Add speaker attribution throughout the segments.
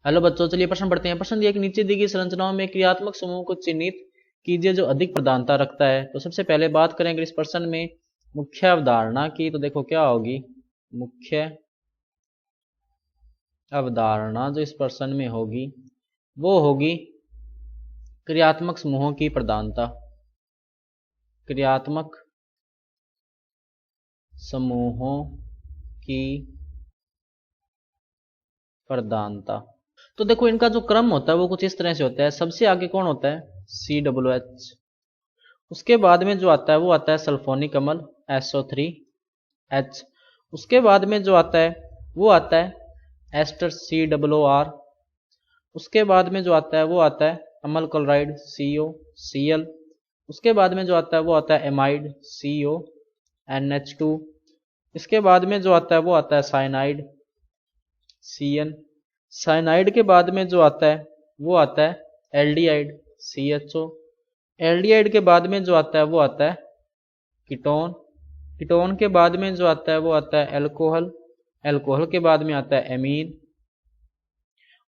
Speaker 1: Hello बच्चों, चलिए प्रश्न पढ़ते हैं। प्रश्न दिया कि नीचे दी गई संरचनाओं में क्रियात्मक समूह को चिन्हित कीजिए जो अधिक प्रधानता रखता है। तो सबसे पहले बात करेंगे इस प्रश्न में मुख्य अवधारणा की। तो देखो क्या होगी मुख्य अवधारणा जो इस प्रश्न में होगी वो होगी क्रियात्मक समूहों की प्रधानता। क्रियात्मक समूहों की प्रधानता। तो देखो इनका जो क्रम होता है वो कुछ इस तरह से होता है। सबसे आगे कौन होता है? COOH। उसके बाद में जो आता है वो आता है सल्फोनिक अम्ल SO3H। उसके बाद में जो आता है वो आता है एस्टर COOR। उसके बाद में जो आता है वो आता है अमल क्लोराइड COCl। उसके बाद में जो आता है वो आता है एमाइड CONH2। इसके बाद में जो आता है वो आता है साइनाइड CN। साइनाइड के बाद में जो आता है वो आता है एल्डिहाइड CHO। एल्डिहाइड के बाद में जो आता है वो आता है कीटोन। कीटोन के बाद में जो आता है वो आता है एल्कोहल। एल्कोहल के बाद में आता है एमीन।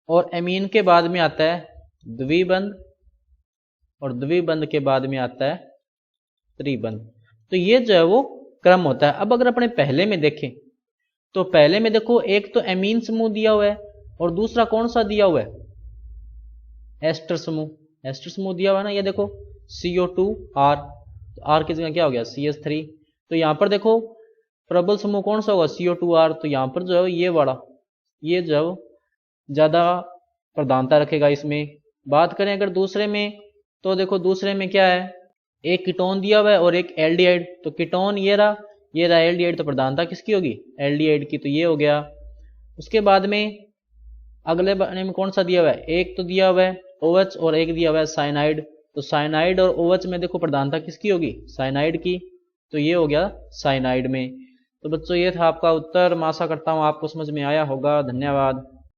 Speaker 1: और एमीन के बाद में आता है द्विबंध। और द्विबंध के बाद में आता है त्रिबंध। तो ये जो है वो क्रम होता है। अब अगर अपने पहले में देखें तो पहले में देखो एक तो एमीन समूह दिया हुआ है और दूसरा कौन सा दिया हुआ है? एस्टर समूह। एस्टर समूह दिया हुआ है ना, ये देखो CO2R। तो R की जगह क्या हो गया CH3। तो यहां पर देखो प्रबल समूह कौन सा होगा CO2R। तो यहां पर जो है ये वाला ये जो है ज्यादा प्रधानता रखेगा इसमें। बात करें अगर दूसरे में तो देखो दूसरे में क्या है, एक कीटोन दिया हुआ है और एक एल्डिहाइड। तो कीटोन ये रहा एल्डिहाइड। तो प्रधानता किसकी होगी? एल्डिहाइड की। तो ये हो गया। उसके बाद में अगले बारे में कौन सा दिया हुआ है? एक तो दिया हुआ है OH और एक दिया हुआ है साइनाइड। तो साइनाइड और OH में देखो प्रधानता किसकी होगी? साइनाइड की। तो ये हो गया साइनाइड में। तो बच्चों ये था आपका उत्तर। मैं आशा करता हूँ आपको समझ में आया होगा। धन्यवाद।